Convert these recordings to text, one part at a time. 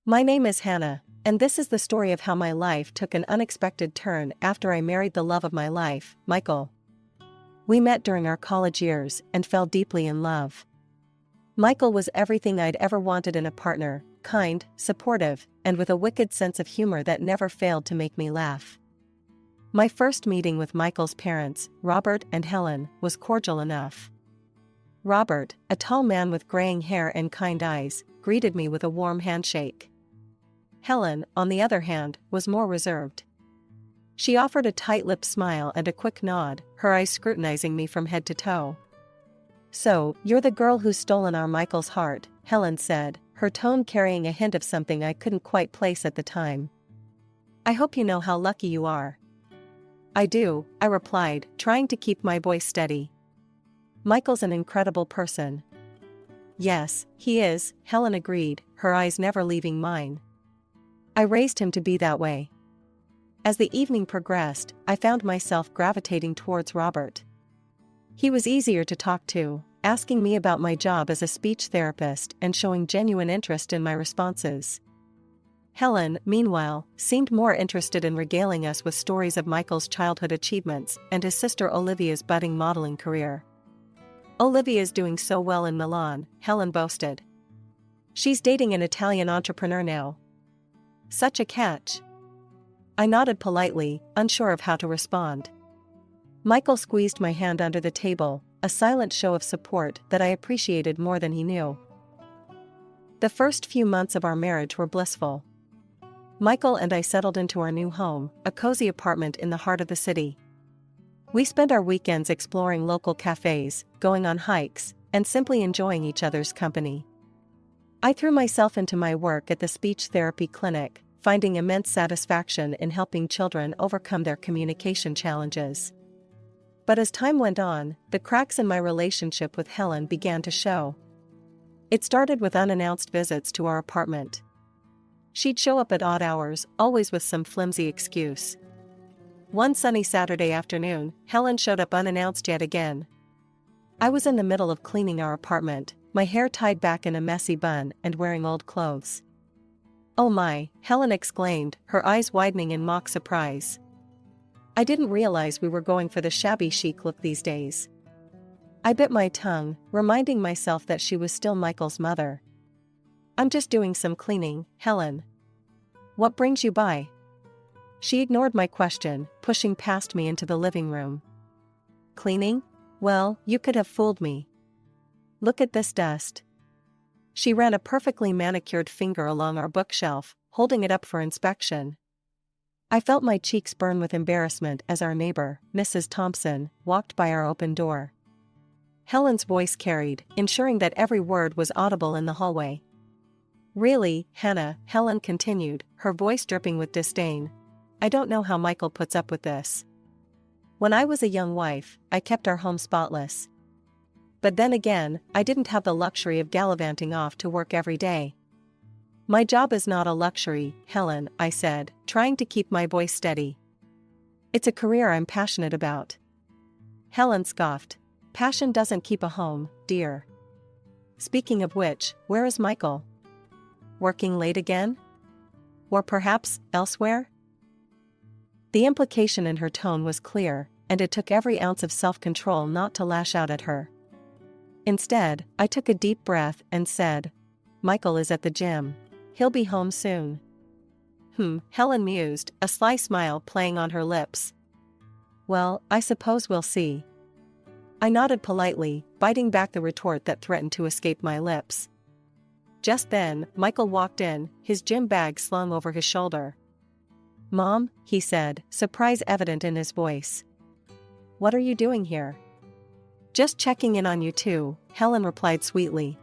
My name is Hannah, and this is the story of how my life took an unexpected turn after I married the love of my life, Michael. We met during our college years and fell deeply in love. Michael was everything I'd ever wanted in a partner, kind, supportive, and with a wicked sense of humor that never failed to make me laugh. My first meeting with Michael's parents, Robert and Helen, was cordial enough. Robert, a tall man with graying hair and kind eyes, greeted me with a warm handshake. Helen, on the other hand, was more reserved. She offered a tight-lipped smile and a quick nod, her eyes scrutinizing me from head to toe. "So, you're the girl who's stolen our Michael's heart," Helen said, her tone carrying a hint of something I couldn't quite place at the time. "I hope you know how lucky you are." "I do," I replied, trying to keep my voice steady. "Michael's an incredible person." "Yes, he is," Helen agreed, her eyes never leaving mine. "I raised him to be that way." As the evening progressed, I found myself gravitating towards Robert. He was easier to talk to, asking me about my job as a speech therapist and showing genuine interest in my responses. Helen, meanwhile, seemed more interested in regaling us with stories of Michael's childhood achievements and his sister Olivia's budding modeling career. "Olivia's doing so well in Milan," Helen boasted. "She's dating an Italian entrepreneur now." "Such a catch." I nodded politely, unsure of how to respond. Michael squeezed my hand under the table, a silent show of support that I appreciated more than he knew. The first few months of our marriage were blissful. Michael and I settled into our new home, a cozy apartment in the heart of the city. We spent our weekends exploring local cafes, going on hikes, and simply enjoying each other's company. I threw myself into my work at the speech therapy clinic, finding immense satisfaction in helping children overcome their communication challenges. But as time went on, the cracks in my relationship with Helen began to show. It started with unannounced visits to our apartment. She'd show up at odd hours, always with some flimsy excuse. One sunny Saturday afternoon, Helen showed up unannounced yet again. I was in the middle of cleaning our apartment, my hair tied back in a messy bun and wearing old clothes. "Oh my," Helen exclaimed, her eyes widening in mock surprise. I didn't realize we were going for the shabby chic look these days. I bit my tongue, reminding myself that she was still Michael's mother. "I'm just doing some cleaning, Helen." "What brings you by?" She ignored my question, pushing past me into the living room. "Cleaning? Well, you could have fooled me. Look at this dust." She ran a perfectly manicured finger along our bookshelf, holding it up for inspection. I felt my cheeks burn with embarrassment as our neighbor, Mrs. Thompson, walked by our open door. Helen's voice carried, ensuring that every word was audible in the hallway. "Really, Hannah," Helen continued, her voice dripping with disdain. "I don't know how Michael puts up with this. When I was a young wife, I kept our home spotless. But then again, I didn't have the luxury of gallivanting off to work every day." "My job is not a luxury, Helen," I said, trying to keep my voice steady. "It's a career I'm passionate about." Helen scoffed. "Passion doesn't keep a home, dear. Speaking of which, where is Michael? Working late again? Or perhaps, elsewhere?" The implication in her tone was clear, and it took every ounce of self-control not to lash out at her. Instead, I took a deep breath and said, "Michael is at the gym. He'll be home soon." Helen mused, a sly smile playing on her lips. "Well, I suppose we'll see." I nodded politely, biting back the retort that threatened to escape my lips. Just then, Michael walked in, his gym bag slung over his shoulder. "Mom," he said, surprise evident in his voice. "What are you doing here?" "Just checking in on you too," Helen replied sweetly.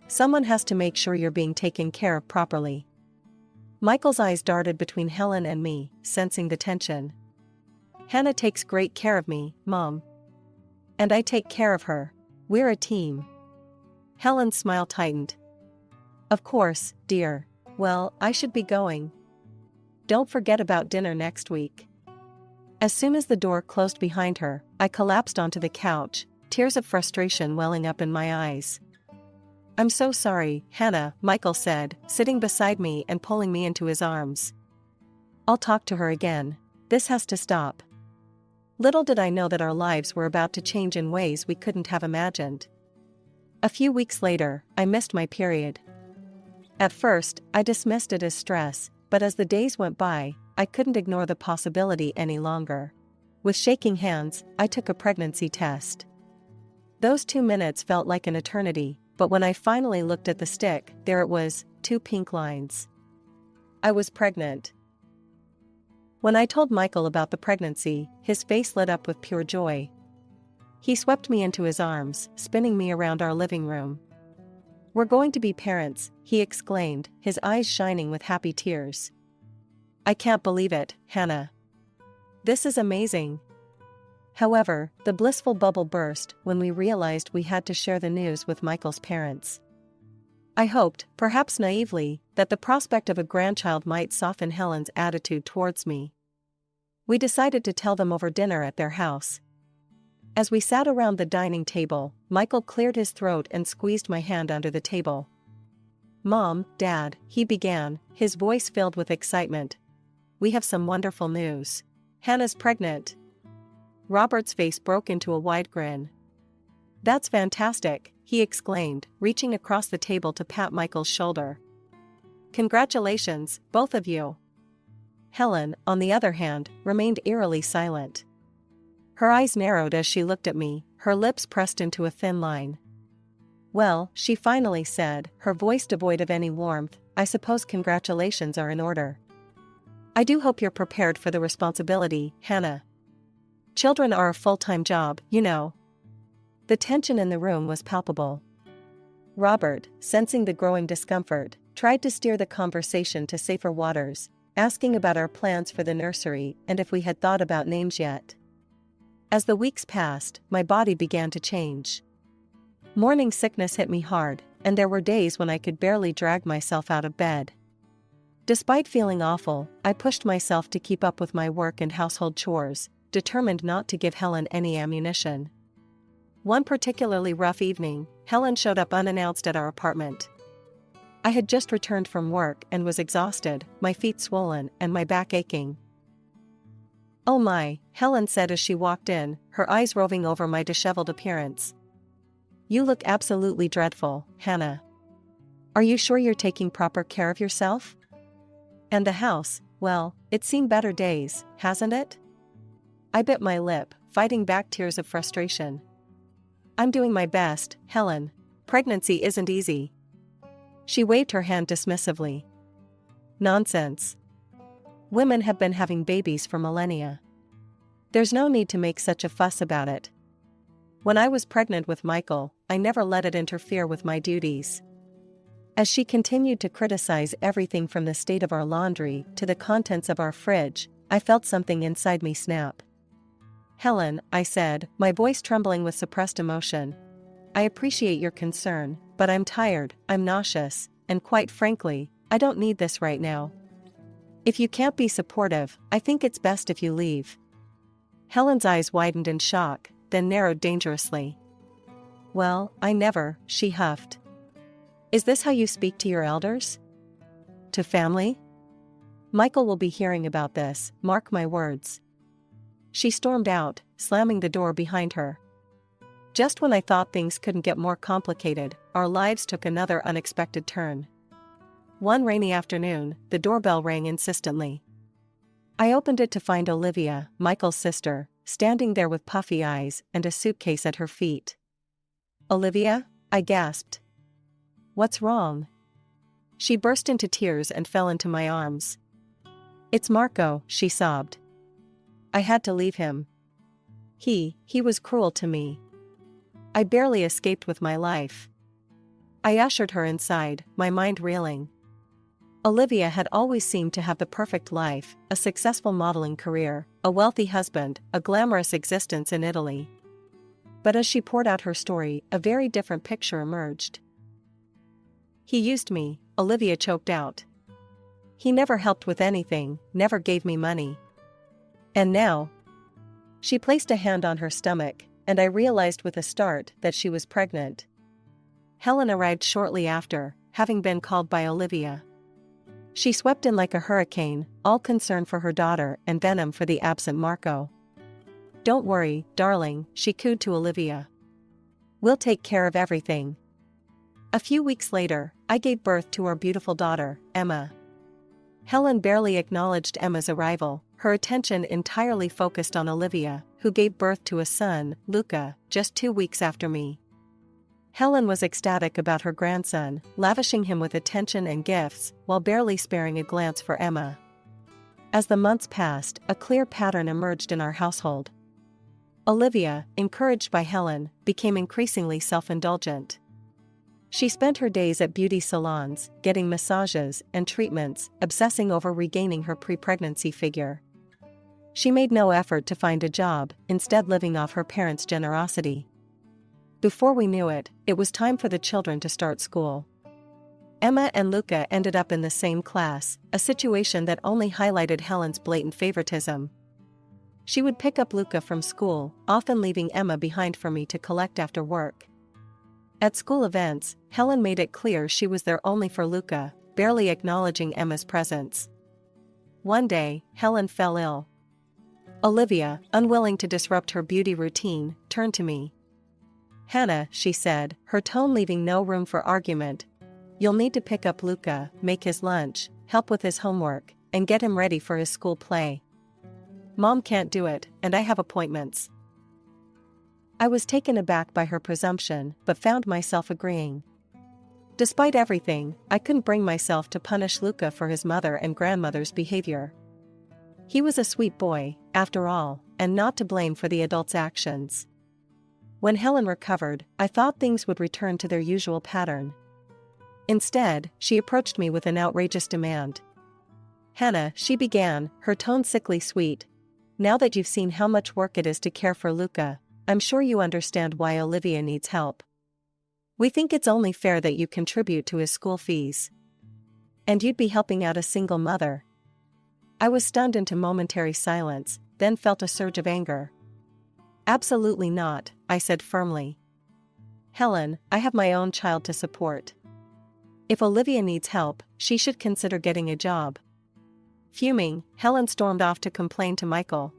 "Someone has to make sure you're being taken care of properly." Michael's eyes darted between Helen and me, sensing the tension. "Hannah takes great care of me, Mom. And I take care of her. We're a team." Helen's smile tightened. "Of course, dear. Well, I should be going. Don't forget about dinner next week." As soon as the door closed behind her, I collapsed onto the couch, tears of frustration welling up in my eyes. I'm so sorry, Hannah, Michael said, sitting beside me and pulling me into his arms. I'll talk to her again. This has to stop. Little did I know that our lives were about to change in ways we couldn't have imagined. A few weeks later, I missed my period. At first, I dismissed it as stress, but as the days went by, I couldn't ignore the possibility any longer. With shaking hands, I took a pregnancy test. Those 2 minutes felt like an eternity, but when I finally looked at the stick, there it was, 2 pink lines. I was pregnant. When I told Michael about the pregnancy, his face lit up with pure joy. He swept me into his arms, spinning me around our living room. We're going to be parents, he exclaimed, his eyes shining with happy tears. I can't believe it, Hannah. This is amazing. However, the blissful bubble burst when we realized we had to share the news with Michael's parents. I hoped, perhaps naively, that the prospect of a grandchild might soften Helen's attitude towards me. We decided to tell them over dinner at their house. As we sat around the dining table, Michael cleared his throat and squeezed my hand under the table. Mom, Dad, he began, his voice filled with excitement. We have some wonderful news. Hannah's pregnant. Robert's face broke into a wide grin. That's fantastic, he exclaimed, reaching across the table to pat Michael's shoulder. Congratulations, both of you. Helen, on the other hand, remained eerily silent. Her eyes narrowed as she looked at me, her lips pressed into a thin line. Well, she finally said, her voice devoid of any warmth, I suppose congratulations are in order. I do hope you're prepared for the responsibility, Hannah. Children are a full-time job, you know. The tension in the room was palpable. Robert, sensing the growing discomfort, tried to steer the conversation to safer waters, asking about our plans for the nursery and if we had thought about names yet. As the weeks passed, my body began to change. Morning sickness hit me hard, and there were days when I could barely drag myself out of bed. Despite feeling awful, I pushed myself to keep up with my work and household chores, determined not to give Helen any ammunition. One particularly rough evening, Helen showed up unannounced at our apartment. I had just returned from work and was exhausted, my feet swollen and my back aching. Oh my, Helen said as she walked in, her eyes roving over my disheveled appearance. You look absolutely dreadful, Hannah. Are you sure you're taking proper care of yourself? And the house, well, it's seen better days, hasn't it? I bit my lip, fighting back tears of frustration. I'm doing my best, Helen. Pregnancy isn't easy. She waved her hand dismissively. Nonsense. Women have been having babies for millennia. There's no need to make such a fuss about it. When I was pregnant with Michael, I never let it interfere with my duties. As she continued to criticize everything from the state of our laundry to the contents of our fridge, I felt something inside me snap. Helen, I said, my voice trembling with suppressed emotion. I appreciate your concern, but I'm tired, I'm nauseous, and quite frankly, I don't need this right now. If you can't be supportive, I think it's best if you leave. Helen's eyes widened in shock, then narrowed dangerously. Well, I never, she huffed. Is this how you speak to your elders? To family? Michael will be hearing about this, mark my words. She stormed out, slamming the door behind her. Just when I thought things couldn't get more complicated, our lives took another unexpected turn. One rainy afternoon, the doorbell rang insistently. I opened it to find Olivia, Michael's sister, standing there with puffy eyes and a suitcase at her feet. Olivia? I gasped. What's wrong? She burst into tears and fell into my arms. It's Marco, she sobbed. I had to leave him. He was cruel to me. I barely escaped with my life. I ushered her inside, my mind reeling. Olivia had always seemed to have the perfect life, a successful modeling career, a wealthy husband, a glamorous existence in Italy. But as she poured out her story, a very different picture emerged. He used me, Olivia choked out. He never helped with anything, never gave me money. And now? She placed a hand on her stomach, and I realized with a start that she was pregnant. Helen arrived shortly after, having been called by Olivia. She swept in like a hurricane, all concern for her daughter and venom for the absent Marco. "Don't worry, darling," she cooed to Olivia. "We'll take care of everything." A few weeks later, I gave birth to our beautiful daughter, Emma. Helen barely acknowledged Emma's arrival, her attention entirely focused on Olivia, who gave birth to a son, Luca, just 2 weeks after me. Helen was ecstatic about her grandson, lavishing him with attention and gifts, while barely sparing a glance for Emma. As the months passed, a clear pattern emerged in our household. Olivia, encouraged by Helen, became increasingly self-indulgent. She spent her days at beauty salons, getting massages and treatments, obsessing over regaining her pre-pregnancy figure. She made no effort to find a job, instead living off her parents' generosity. Before we knew it, it was time for the children to start school. Emma and Luca ended up in the same class, a situation that only highlighted Helen's blatant favoritism. She would pick up Luca from school, often leaving Emma behind for me to collect after work. At school events, Helen made it clear she was there only for Luca, barely acknowledging Emma's presence. One day, Helen fell ill. Olivia, unwilling to disrupt her beauty routine, turned to me. "Hannah," she said, her tone leaving no room for argument, "you'll need to pick up Luca, make his lunch, help with his homework, and get him ready for his school play. Mom can't do it, and I have appointments." I was taken aback by her presumption, but found myself agreeing. Despite everything, I couldn't bring myself to punish Luca for his mother and grandmother's behavior. He was a sweet boy, after all, and not to blame for the adults' actions. When Helen recovered, I thought things would return to their usual pattern. Instead, she approached me with an outrageous demand. "Hannah," she began, her tone sickly sweet, "now that you've seen how much work it is to care for Luca, I'm sure you understand why Olivia needs help. We think it's only fair that you contribute to his school fees. And you'd be helping out a single mother." I was stunned into momentary silence, then felt a surge of anger. "Absolutely not," I said firmly. "Helen, I have my own child to support. If Olivia needs help, she should consider getting a job." Fuming, Helen stormed off to complain to Michael.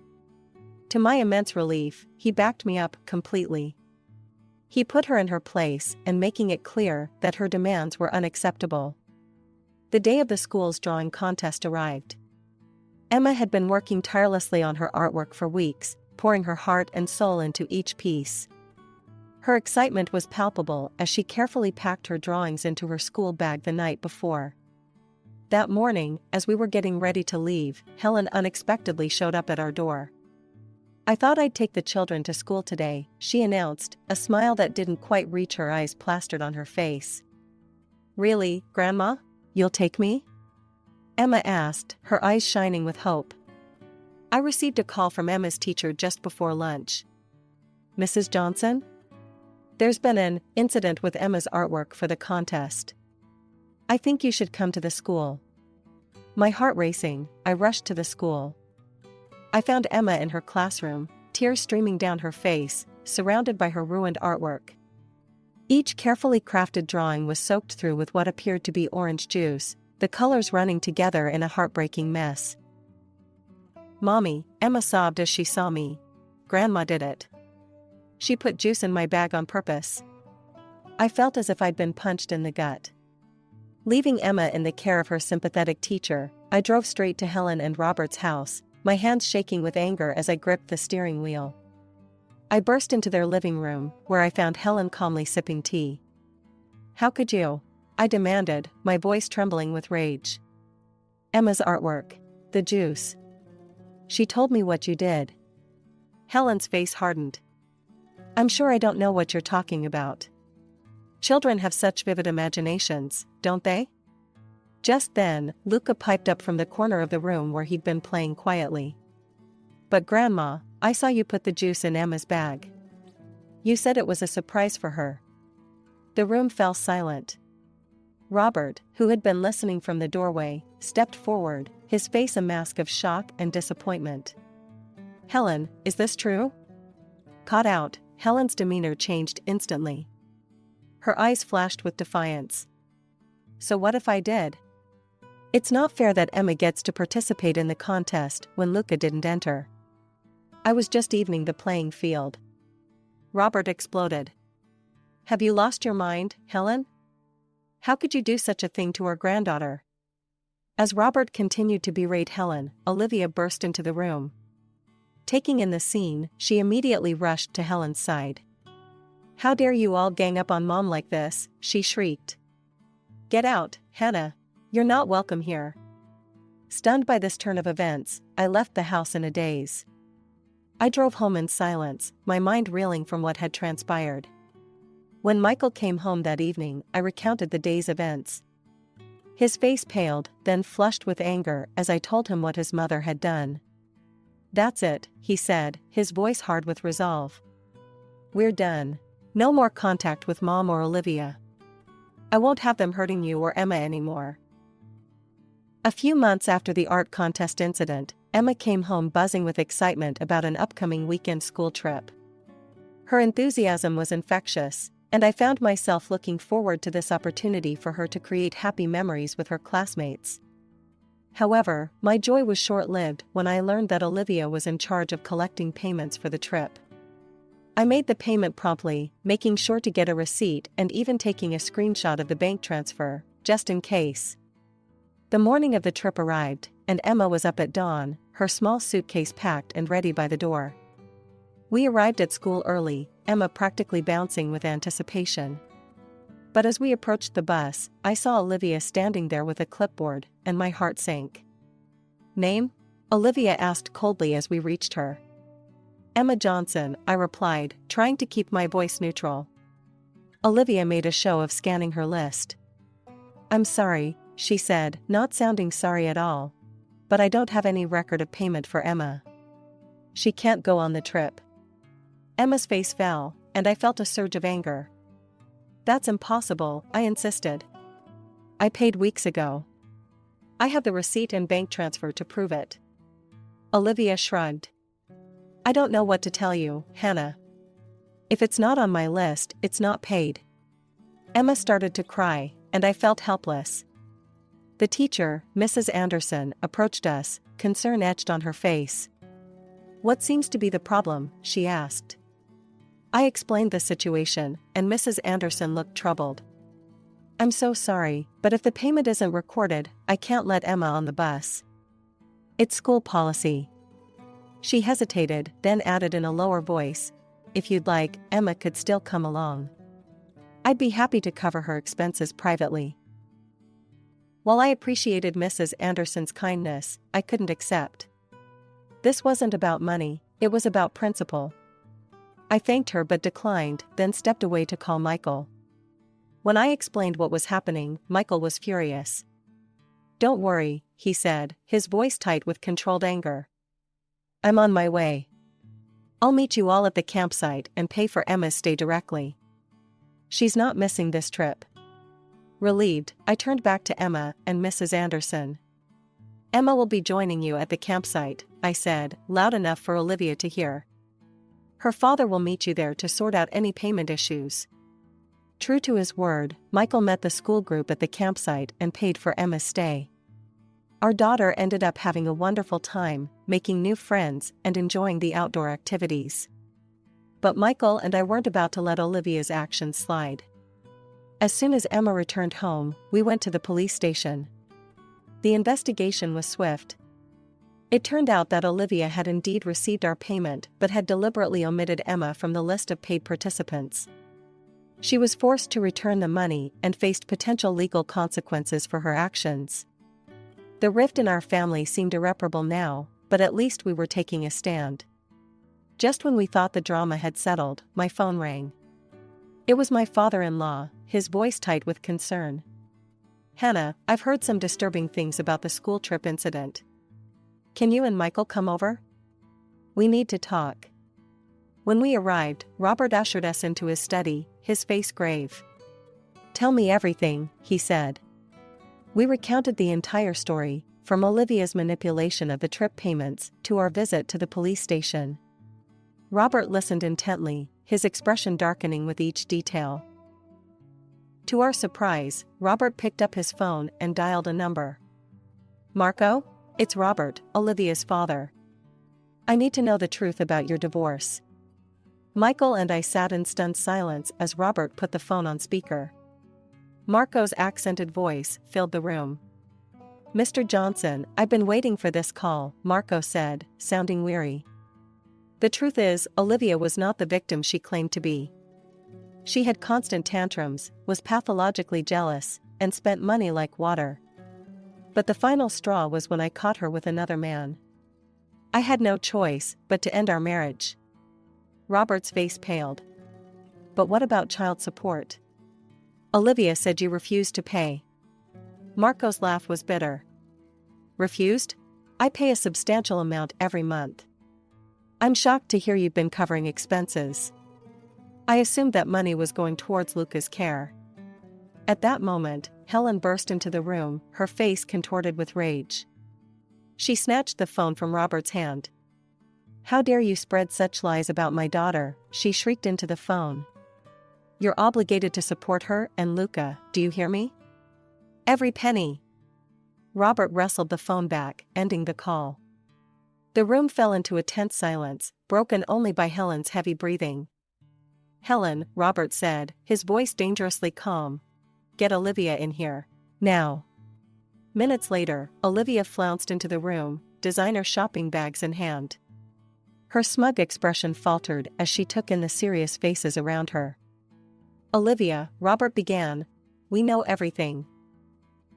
To my immense relief, he backed me up completely. He put her in her place and making it clear that her demands were unacceptable. The day of the school's drawing contest arrived. Emma had been working tirelessly on her artwork for weeks, pouring her heart and soul into each piece. Her excitement was palpable as she carefully packed her drawings into her school bag the night before. That morning, as we were getting ready to leave, Helen unexpectedly showed up at our door. "I thought I'd take the children to school today," she announced, a smile that didn't quite reach her eyes plastered on her face. "Really, Grandma? You'll take me?" Emma asked, her eyes shining with hope. I received a call from Emma's teacher just before lunch. "Mrs. Johnson? There's been an incident with Emma's artwork for the contest. I think you should come to the school." My heart racing, I rushed to the school. I found Emma in her classroom, tears streaming down her face, surrounded by her ruined artwork. Each carefully crafted drawing was soaked through with what appeared to be orange juice, the colors running together in a heartbreaking mess. "Mommy," Emma sobbed as she saw me. "Grandma did it. She put juice in my bag on purpose." I felt as if I'd been punched in the gut. Leaving Emma in the care of her sympathetic teacher, I drove straight to Helen and Robert's house, my hands shaking with anger as I gripped the steering wheel. I burst into their living room, where I found Helen calmly sipping tea. "How could you?" I demanded, my voice trembling with rage. "Emma's artwork. The juice. She told me what you did." Helen's face hardened. "I'm sure I don't know what you're talking about. Children have such vivid imaginations, don't they?" Just then, Luca piped up from the corner of the room where he'd been playing quietly. "But Grandma, I saw you put the juice in Emma's bag. You said it was a surprise for her." The room fell silent. Robert, who had been listening from the doorway, stepped forward, his face a mask of shock and disappointment. "Helen, is this true?" Caught out, Helen's demeanor changed instantly. Her eyes flashed with defiance. So what if I did? It's not fair that Emma gets to participate in the contest when Luca didn't enter. I was just evening the playing field. Robert exploded. Have you lost your mind, Helen? How could you do such a thing to our granddaughter? As Robert continued to berate Helen, Olivia burst into the room. Taking in the scene, she immediately rushed to Helen's side. How dare you all gang up on Mom like this, she shrieked. Get out, Hannah. You're not welcome here. Stunned by this turn of events, I left the house in a daze. I drove home in silence, my mind reeling from what had transpired. When Michael came home that evening, I recounted the day's events. His face paled, then flushed with anger as I told him what his mother had done. That's it, he said, his voice hard with resolve. We're done. No more contact with Mom or Olivia. I won't have them hurting you or Emma anymore. A few months after the art contest incident, Emma came home buzzing with excitement about an upcoming weekend school trip. Her enthusiasm was infectious, and I found myself looking forward to this opportunity for her to create happy memories with her classmates. However, my joy was short-lived when I learned that Olivia was in charge of collecting payments for the trip. I made the payment promptly, making sure to get a receipt and even taking a screenshot of the bank transfer, just in case. The morning of the trip arrived, and Emma was up at dawn, her small suitcase packed and ready by the door. We arrived at school early, Emma practically bouncing with anticipation. But as we approached the bus, I saw Olivia standing there with a clipboard, and my heart sank. Name? Olivia asked coldly as we reached her. Emma Johnson, I replied, trying to keep my voice neutral. Olivia made a show of scanning her list. I'm sorry, she said, not sounding sorry at all. But I don't have any record of payment for Emma. She can't go on the trip. Emma's face fell, and I felt a surge of anger. That's impossible, I insisted. I paid weeks ago. I have the receipt and bank transfer to prove it. Olivia shrugged. I don't know what to tell you, Hannah. If it's not on my list, it's not paid. Emma started to cry, and I felt helpless. The teacher, Mrs. Anderson, approached us, concern etched on her face. What seems to be the problem? She asked. I explained the situation, and Mrs. Anderson looked troubled. I'm so sorry, but if the payment isn't recorded, I can't let Emma on the bus. It's school policy. She hesitated, then added in a lower voice, if you'd like, Emma could still come along. I'd be happy to cover her expenses privately. While I appreciated Mrs. Anderson's kindness, I couldn't accept. This wasn't about money, it was about principle. I thanked her but declined, then stepped away to call Michael. When I explained what was happening, Michael was furious. Don't worry, he said, his voice tight with controlled anger. I'm on my way. I'll meet you all at the campsite and pay for Emma's stay directly. She's not missing this trip. Relieved, I turned back to Emma and Mrs. Anderson. Emma will be joining you at the campsite, I said, loud enough for Olivia to hear. Her father will meet you there to sort out any payment issues. True to his word, Michael met the school group at the campsite and paid for Emma's stay. Our daughter ended up having a wonderful time, making new friends and enjoying the outdoor activities. But Michael and I weren't about to let Olivia's actions slide. As soon as Emma returned home, we went to the police station. The investigation was swift. It turned out that Olivia had indeed received our payment but had deliberately omitted Emma from the list of paid participants. She was forced to return the money and faced potential legal consequences for her actions. The rift in our family seemed irreparable now, but at least we were taking a stand. Just when we thought the drama had settled, my phone rang. It was my father-in-law, his voice tight with concern. Hannah, I've heard some disturbing things about the school trip incident. Can you and Michael come over? We need to talk. When we arrived, Robert ushered us into his study, his face grave. Tell me everything, he said. We recounted the entire story, from Olivia's manipulation of the trip payments to our visit to the police station. Robert listened intently, his expression darkening with each detail. To our surprise, Robert picked up his phone and dialed a number. "Marco? It's Robert, Olivia's father. I need to know the truth about your divorce." Michael and I sat in stunned silence as Robert put the phone on speaker. Marco's accented voice filled the room. "Mr. Johnson, I've been waiting for this call," Marco said, sounding weary. "The truth is, Olivia was not the victim she claimed to be. She had constant tantrums, was pathologically jealous, and spent money like water. But the final straw was when I caught her with another man. I had no choice but to end our marriage." Robert's face paled. "But what about child support? Olivia said you refused to pay." Marco's laugh was bitter. "Refused? I pay a substantial amount every month. I'm shocked to hear you've been covering expenses. I assumed that money was going towards Luca's care." At that moment, Helen burst into the room, her face contorted with rage. She snatched the phone from Robert's hand. "How dare you spread such lies about my daughter?" she shrieked into the phone. "You're obligated to support her and Luca, do you hear me? Every penny." Robert wrestled the phone back, ending the call. The room fell into a tense silence, broken only by Helen's heavy breathing. "Helen," Robert said, his voice dangerously calm. "Get Olivia in here. Now." Minutes later, Olivia flounced into the room, designer shopping bags in hand. Her smug expression faltered as she took in the serious faces around her. "Olivia," Robert began, "we know everything.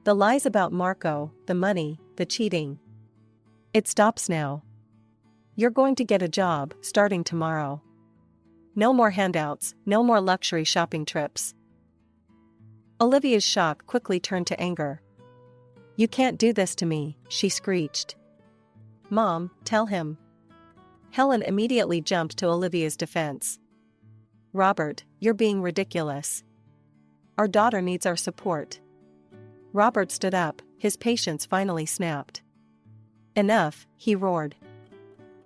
The lies about Marco, the money, the cheating. It stops now. You're going to get a job, starting tomorrow. No more handouts, no more luxury shopping trips." Olivia's shock quickly turned to anger. "You can't do this to me," she screeched. "Mom, tell him." Helen immediately jumped to Olivia's defense. "Robert, you're being ridiculous. Our daughter needs our support." Robert stood up, his patience finally snapped. "Enough," he roared.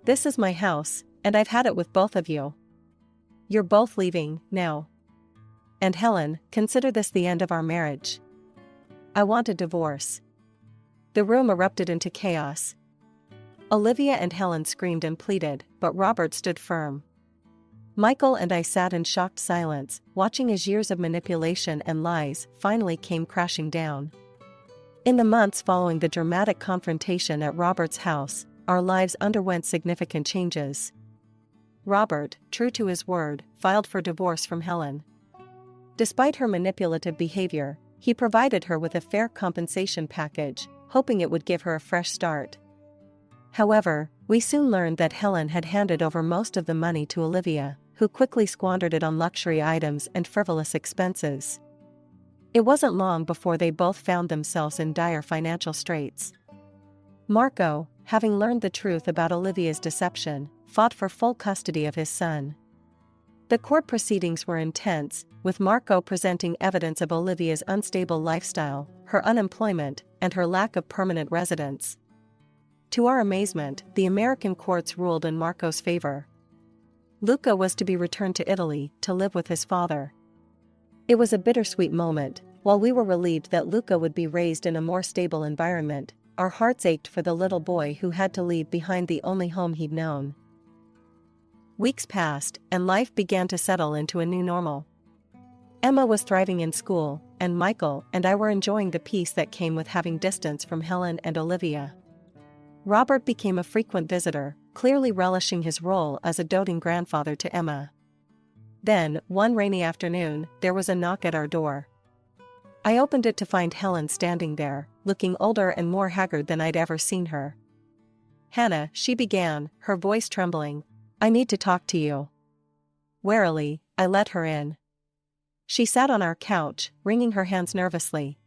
"This is my house, and I've had it with both of you. You're both leaving, now. And Helen, consider this the end of our marriage. I want a divorce." The room erupted into chaos. Olivia and Helen screamed and pleaded, but Robert stood firm. Michael and I sat in shocked silence, watching as years of manipulation and lies finally came crashing down. In the months following the dramatic confrontation at Robert's house, our lives underwent significant changes. Robert, true to his word, filed for divorce from Helen. Despite her manipulative behavior, he provided her with a fair compensation package, hoping it would give her a fresh start. However, we soon learned that Helen had handed over most of the money to Olivia, who quickly squandered it on luxury items and frivolous expenses. It wasn't long before they both found themselves in dire financial straits. Marco, having learned the truth about Olivia's deception, fought for full custody of his son. The court proceedings were intense, with Marco presenting evidence of Olivia's unstable lifestyle, her unemployment, and her lack of permanent residence. To our amazement, the American courts ruled in Marco's favor. Luca was to be returned to Italy to live with his father. It was a bittersweet moment. While we were relieved that Luca would be raised in a more stable environment, our hearts ached for the little boy who had to leave behind the only home he'd known. Weeks passed, and life began to settle into a new normal. Emma was thriving in school, and Michael and I were enjoying the peace that came with having distance from Helen and Olivia. Robert became a frequent visitor, clearly relishing his role as a doting grandfather to Emma. Then, one rainy afternoon, there was a knock at our door. I opened it to find Helen standing there, looking older and more haggard than I'd ever seen her. "Hannah," she began, her voice trembling, "I need to talk to you." Warily, I let her in. She sat on our couch, wringing her hands nervously.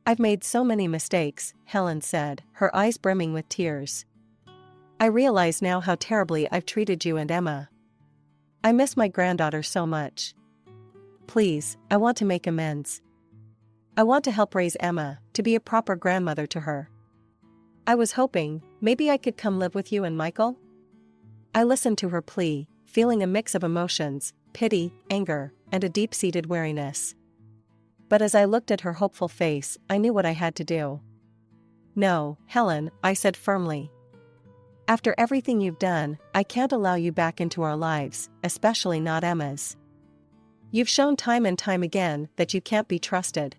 "I've made so many mistakes," Helen said, her eyes brimming with tears. "I realize now how terribly I've treated you and Emma. I miss my granddaughter so much. Please, I want to make amends. I want to help raise Emma, to be a proper grandmother to her. I was hoping, maybe I could come live with you and Michael?" I listened to her plea, feeling a mix of emotions, pity, anger, and a deep-seated weariness. But as I looked at her hopeful face, I knew what I had to do. "No, Helen," I said firmly. "After everything you've done, I can't allow you back into our lives, especially not Emma's. You've shown time and time again that you can't be trusted.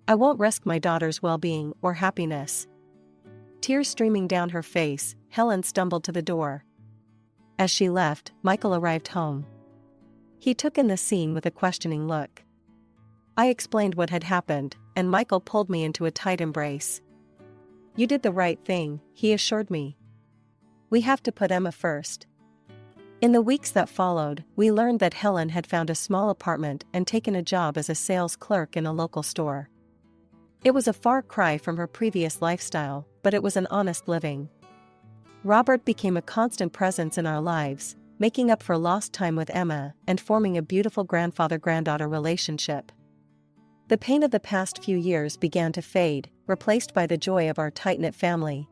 I won't risk my daughter's well-being or happiness." Tears streaming down her face, Helen stumbled to the door. As she left, Michael arrived home. He took in the scene with a questioning look. I explained what had happened, and Michael pulled me into a tight embrace. "You did the right thing," he assured me. "We have to put Emma first." In the weeks that followed, we learned that Helen had found a small apartment and taken a job as a sales clerk in a local store. It was a far cry from her previous lifestyle, but it was an honest living. Robert became a constant presence in our lives, making up for lost time with Emma and forming a beautiful grandfather-granddaughter relationship. The pain of the past few years began to fade, replaced by the joy of our tight-knit family.